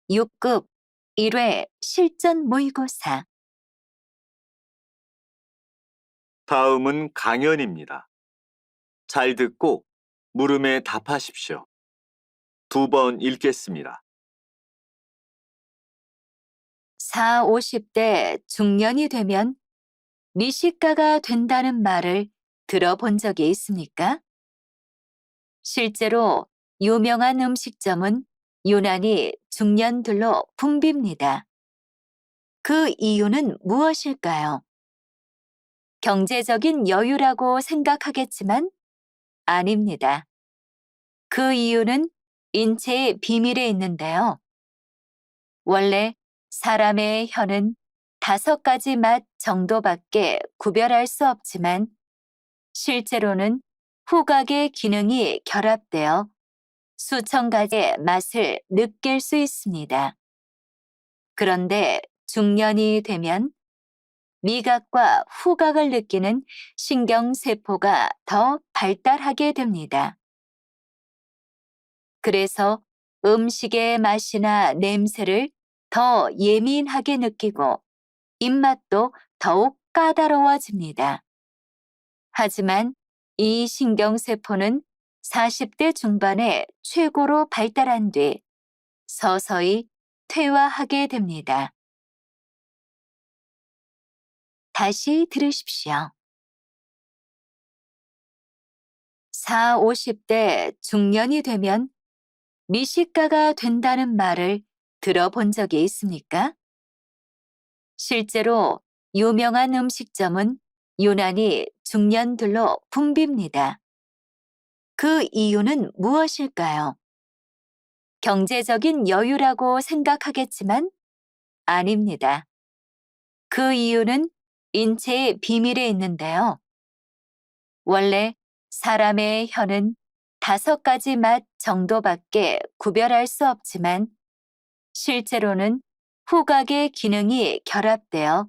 6급 1회 실전 모의고사. 다음은 강연입니다. 잘 듣고 물음에 답하십시오. 2번 읽겠습니다. 4, 50대 중년이 되면 미식가가 된다는 말을 들어본 적이 있습니까? 실제로 유명한 음식점은 유난히 중년들로 붐빕니다. 그 이유는 무엇일까요? 경제적인 여유라고 생각하겠지만 아닙니다. 그 이유는 인체의 비밀에 있는데요. 원래 사람의 혀는 5가지 맛 정도밖에 구별할 수 없지만 실제로는 후각의 기능이 결합되어 수천 가지의 맛을 느낄 수 있습니다. 그런데 중년이 되면 미각과 후각을 느끼는 신경세포가 더 발달하게 됩니다. 그래서 음식의 맛이나 냄새를 더 예민하게 느끼고 입맛도 더욱 까다로워집니다. 하지만 이 신경세포는 40대 중반에 최고로 발달한 뒤 서서히 퇴화하게 됩니다. 다시 들으십시오. 4, 50대 중년이 되면 미식가가 된다는 말을 들어본 적이 있습니까? 실제로 유명한 음식점은 유난히 중년들로 붐빕니다. 그 이유는 무엇일까요? 경제적인 여유라고 생각하겠지만 아닙니다. 그 이유는 인체의 비밀에 있는데요. 원래 사람의 혀는 5가지 맛 정도밖에 구별할 수 없지만 실제로는 후각의 기능이 결합되어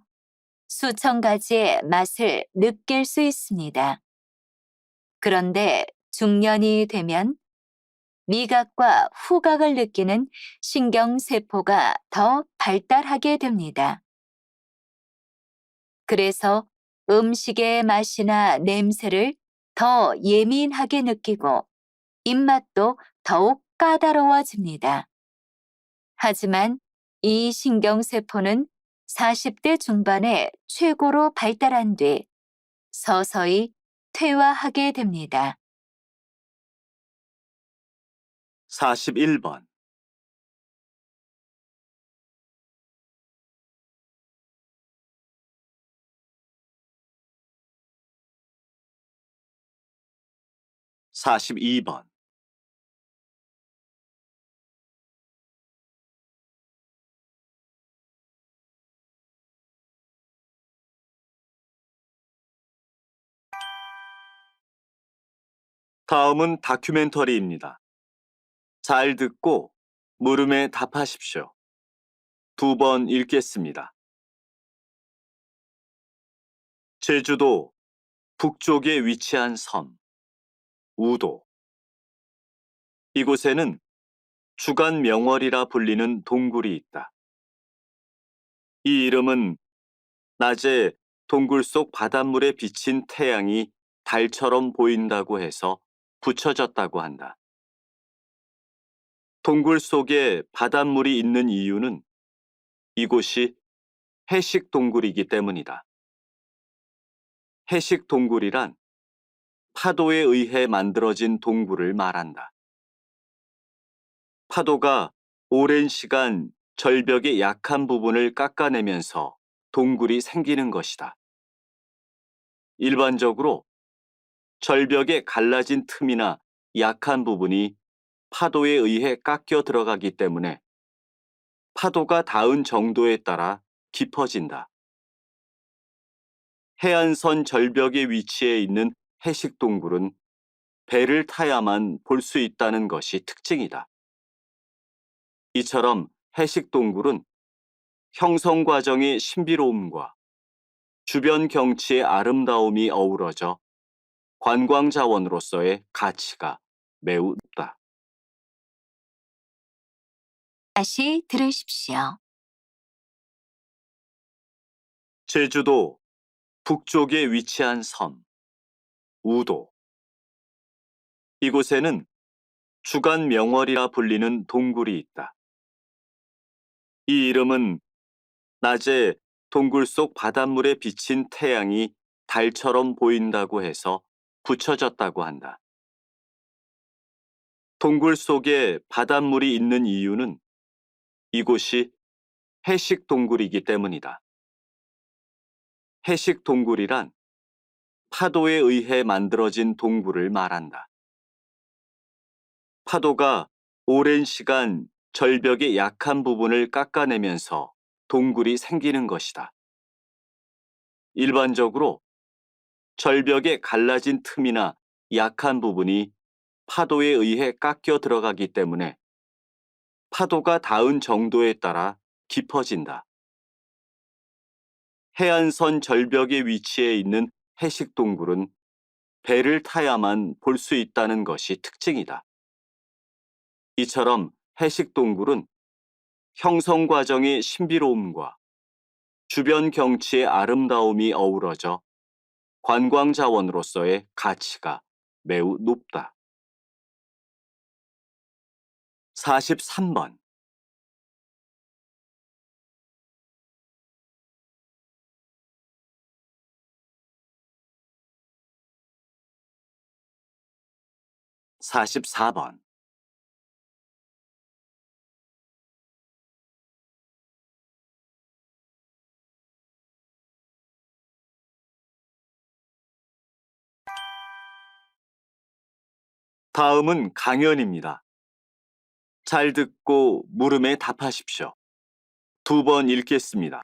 수천 가지의 맛을 느낄 수 있습니다. 그런데 중년이 되면 미각과 후각을 느끼는 신경세포가 더 발달하게 됩니다. 그래서 음식의 맛이나 냄새를 더 예민하게 느끼고 입맛도 더욱 까다로워집니다. 하지만 이 신경세포는 40대 중반에 최고로 발달한 뒤 서서히 퇴화하게 됩니다. 41번. 42번. 다음은 다큐멘터리입니다. 잘 듣고 물음에 답하십시오. 2번 읽겠습니다. 제주도 북쪽에 위치한 섬, 우도. 이곳에는 주간 명월이라 불리는 동굴이 있다. 이 이름은 낮에 동굴 속 바닷물에 비친 태양이 달처럼 보인다고 해서 붙여졌다고 한다. 동굴 속에 바닷물이 있는 이유는 이곳이 해식 동굴이기 때문이다. 해식 동굴이란 파도에 의해 만들어진 동굴을 말한다. 파도가 오랜 시간 절벽의 약한 부분을 깎아내면서 동굴이 생기는 것이다. 일반적으로 절벽에 갈라진 틈이나 약한 부분이 파도에 의해 깎여 들어가기 때문에 파도가 닿은 정도에 따라 깊어진다. 해안선 절벽의 위치해 있는 해식 동굴은 배를 타야만 볼 수 있다는 것이 특징이다. 이처럼 해식 동굴은 형성 과정의 신비로움과 주변 경치의 아름다움이 어우러져 관광 자원으로서의 가치가 매우 높다. 다시 들으십시오. 제주도 북쪽에 위치한 섬, 우도. 이곳에는 주간 명월이라 불리는 동굴이 있다. 이 이름은 낮에 동굴 속 바닷물에 비친 태양이 달처럼 보인다고 해서 붙여졌다고 한다. 동굴 속에 바닷물이 있는 이유는 이곳이 해식 동굴이기 때문이다. 해식 동굴이란 파도에 의해 만들어진 동굴을 말한다. 파도가 오랜 시간 절벽의 약한 부분을 깎아내면서 동굴이 생기는 것이다. 일반적으로 절벽에 갈라진 틈이나 약한 부분이 파도에 의해 깎여 들어가기 때문에 파도가 닿은 정도에 따라 깊어진다. 해안선 절벽에 위치해 있는 해식 동굴은 배를 타야만 볼 수 있다는 것이 특징이다. 이처럼 해식 동굴은 형성 과정의 신비로움과 주변 경치의 아름다움이 어우러져 관광 자원으로서의 가치가 매우 높다. 43번. (44번) 다음은 강연입니다. 잘 듣고 물음에 답하십시오. 2번 읽겠습니다.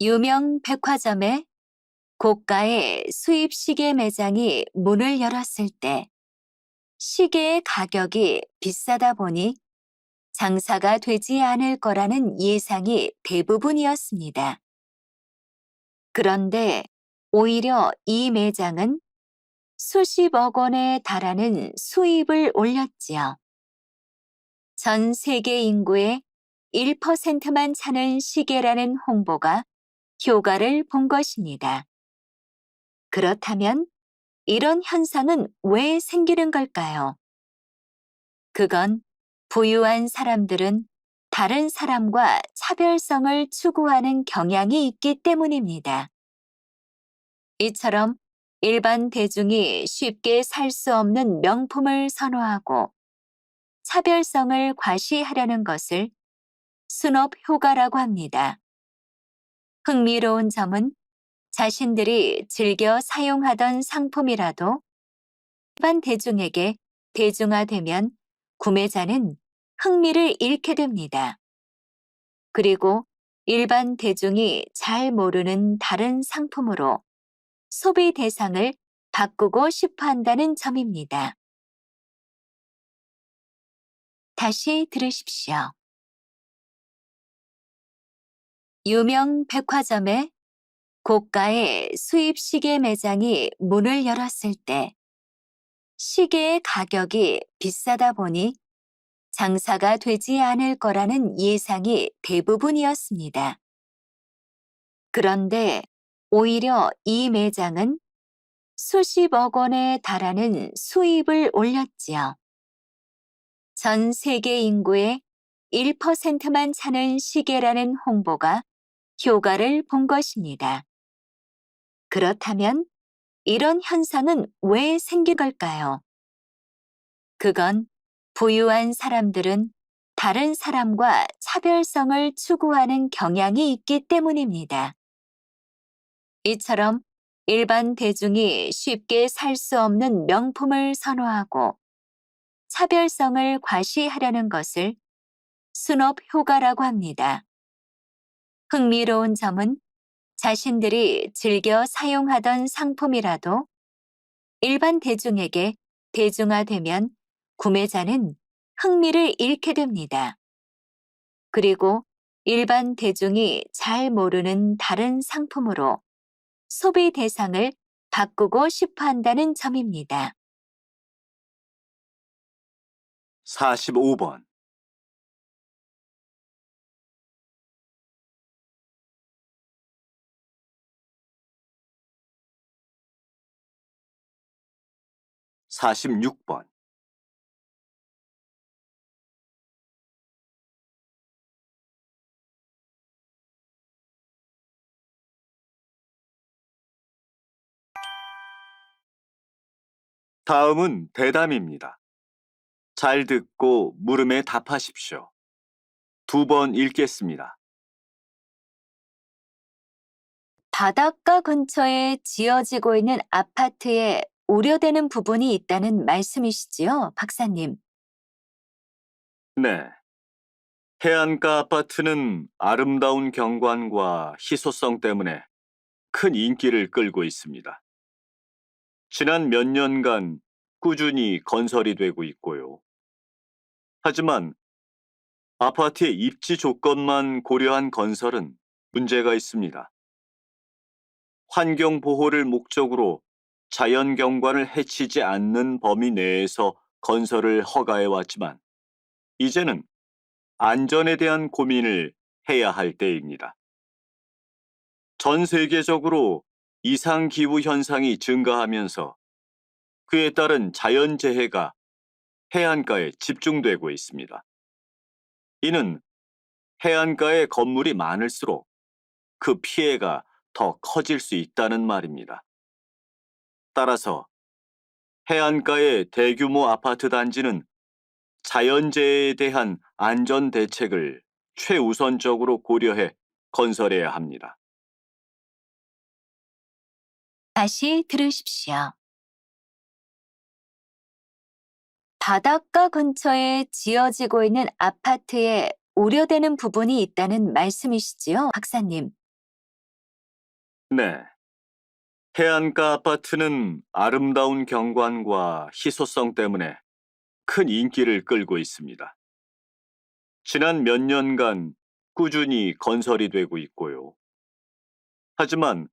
유명 백화점에 고가의 수입 시계 매장이 문을 열었을 때 시계의 가격이 비싸다 보니 장사가 되지 않을 거라는 예상이 대부분이었습니다. 그런데 오히려 이 매장은 수십억 원에 달하는 수입을 올렸지요. 전 세계 인구의 1%만 차는 시계라는 홍보가 효과를 본 것입니다. 그렇다면 이런 현상은 왜 생기는 걸까요? 그건 부유한 사람들은 다른 사람과 차별성을 추구하는 경향이 있기 때문입니다. 이처럼 일반 대중이 쉽게 살 수 없는 명품을 선호하고 차별성을 과시하려는 것을 순업 효과라고 합니다. 흥미로운 점은 자신들이 즐겨 사용하던 상품이라도 일반 대중에게 대중화되면 구매자는 흥미를 잃게 됩니다. 그리고 일반 대중이 잘 모르는 다른 상품으로 소비 대상을 바꾸고 싶어 한다는 점입니다. 다시 들으십시오. 유명 백화점에 고가의 수입 시계 매장이 문을 열었을 때 시계의 가격이 비싸다 보니 장사가 되지 않을 거라는 예상이 대부분이었습니다. 그런데 오히려 이 매장은 수십억 원에 달하는 수입을 올렸지요. 전 세계 인구의 1%만 차는 시계라는 홍보가 효과를 본 것입니다. 그렇다면 이런 현상은 왜 생긴 걸까요? 그건 부유한 사람들은 다른 사람과 차별성을 추구하는 경향이 있기 때문입니다. 이처럼 일반 대중이 쉽게 살 수 없는 명품을 선호하고 차별성을 과시하려는 것을 순업 효과라고 합니다. 흥미로운 점은 자신들이 즐겨 사용하던 상품이라도 일반 대중에게 대중화되면 구매자는 흥미를 잃게 됩니다. 그리고 일반 대중이 잘 모르는 다른 상품으로 소비 대상을 바꾸고 싶어 한다는 점입니다. 45번, 46번, 다음은 대담입니다. 잘 듣고 물음에 답하십시오. 2번 읽겠습니다. 바닷가 근처에 지어지고 있는 아파트에 우려되는 부분이 있다는 말씀이시지요, 박사님? 네. 해안가 아파트는 아름다운 경관과 희소성 때문에 큰 인기를 끌고 있습니다. 지난 몇 년간 꾸준히 건설이 되고 있고요. 하지만 아파트의 입지 조건만 고려한 건설은 문제가 있습니다. 환경 보호를 목적으로 자연 경관을 해치지 않는 범위 내에서 건설을 허가해 왔지만 이제는 안전에 대한 고민을 해야 할 때입니다. 전 세계적으로 이상기후 현상이 증가하면서 그에 따른 자연재해가 해안가에 집중되고 있습니다. 이는 해안가에 건물이 많을수록 그 피해가 더 커질 수 있다는 말입니다. 따라서 해안가의 대규모 아파트 단지는 자연재해에 대한 안전 대책을 최우선적으로 고려해 건설해야 합니다. 다시 들으십시오. 바닷가 근처에 지어지고 있는 아파트에 우려되는 부분이 있다는 말씀이시지요, 박사님? 네. 해안가 아파트는 아름다운 경관과 희소성 때문에 큰 인기를 끌고 있습니다. 지난 몇 년간 꾸준히 건설이 되고 있고요. 하지만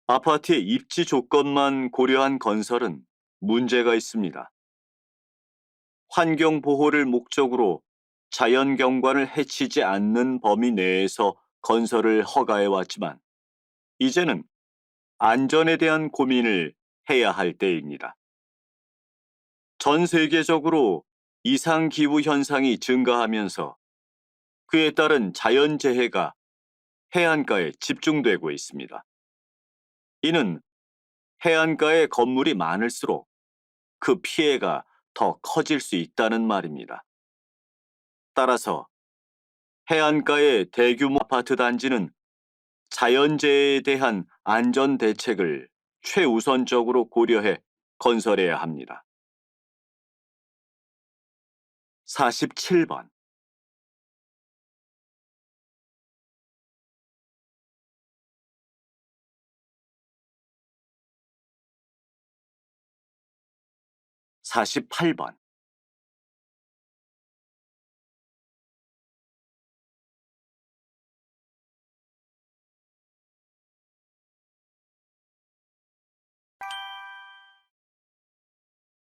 아파트의 입지 조건만 고려한 건설은 문제가 있습니다. 환경 보호를 목적으로 자연 경관을 해치지 않는 범위 내에서 건설을 허가해 왔지만 이제는 안전에 대한 고민을 해야 할 때입니다. 전 세계적으로 이상기후 현상이 증가하면서 그에 따른 자연재해가 해안가에 집중되고 있습니다. 이는 해안가에 건물이 많을수록 그 피해가 더 커질 수 있다는 말입니다. 따라서 해안가의 대규모 아파트 단지는 자연재해에 대한 안전 대책을 최우선적으로 고려해 건설해야 합니다. 47번, 48번,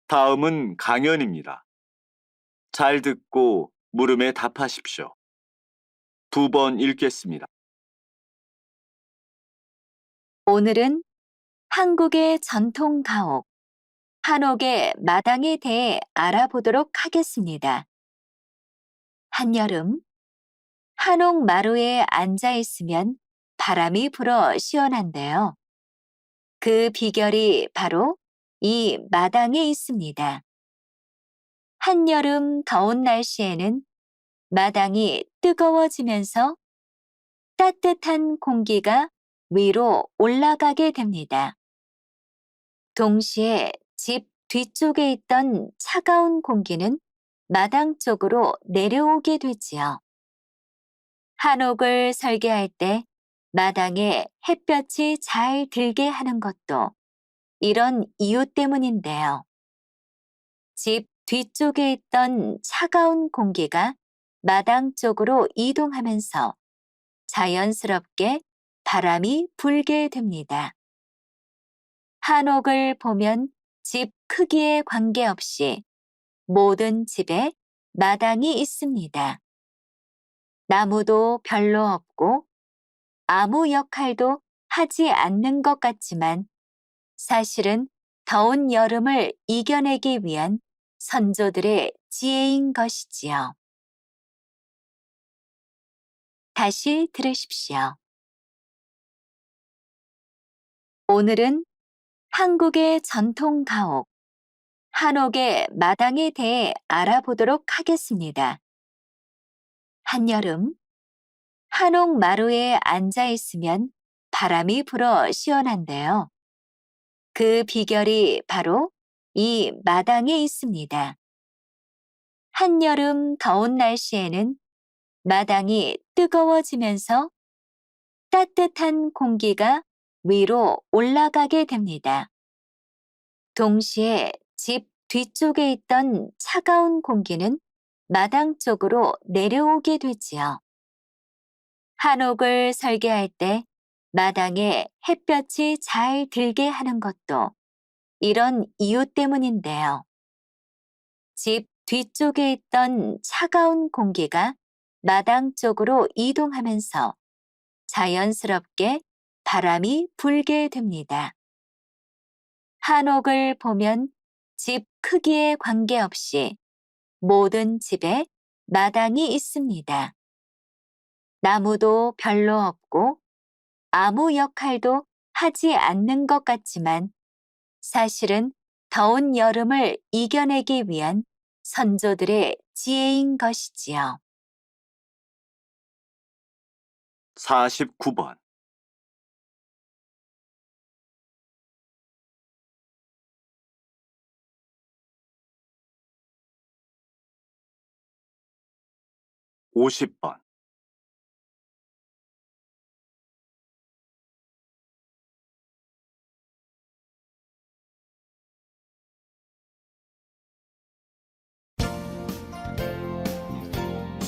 다음은 강연입니다. 잘 듣고 물음에 답하십시오. 2번 읽겠습니다. 오늘은 한국의 전통 가옥, 한옥의 마당에 대해 알아보도록 하겠습니다. 한여름, 한옥 마루에 앉아 있으면 바람이 불어 시원한데요. 그 비결이 바로 이 마당에 있습니다. 한여름 더운 날씨에는 마당이 뜨거워지면서 따뜻한 공기가 위로 올라가게 됩니다. 동시에 집 뒤쪽에 있던 차가운 공기는 마당 쪽으로 내려오게 되지요. 한옥을 설계할 때 마당에 햇볕이 잘 들게 하는 것도 이런 이유 때문인데요. 집 뒤쪽에 있던 차가운 공기가 마당 쪽으로 이동하면서 자연스럽게 바람이 불게 됩니다. 한옥을 보면 집 크기에 관계없이 모든 집에 마당이 있습니다. 나무도 별로 없고 아무 역할도 하지 않는 것 같지만 사실은 더운 여름을 이겨내기 위한 선조들의 지혜인 것이지요. 다시 들으십시오. 오늘은 한국의 전통 가옥, 한옥의 마당에 대해 알아보도록 하겠습니다. 한여름, 한옥 마루에 앉아 있으면 바람이 불어 시원한데요. 그 비결이 바로 이 마당에 있습니다. 한여름 더운 날씨에는 마당이 뜨거워지면서 따뜻한 공기가 위로 올라가게 됩니다. 동시에 집 뒤쪽에 있던 차가운 공기는 마당 쪽으로 내려오게 되지요. 한옥을 설계할 때 마당에 햇볕이 잘 들게 하는 것도 이런 이유 때문인데요. 집 뒤쪽에 있던 차가운 공기가 마당 쪽으로 이동하면서 자연스럽게 바람이 불게 됩니다. 한옥을 보면 집 크기에 관계없이 모든 집에 마당이 있습니다. 나무도 별로 없고 아무 역할도 하지 않는 것 같지만 사실은 더운 여름을 이겨내기 위한 선조들의 지혜인 것이지요. 49번. 오십 번.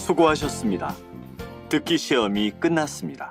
수고하셨습니다. 듣기 시험이 끝났습니다.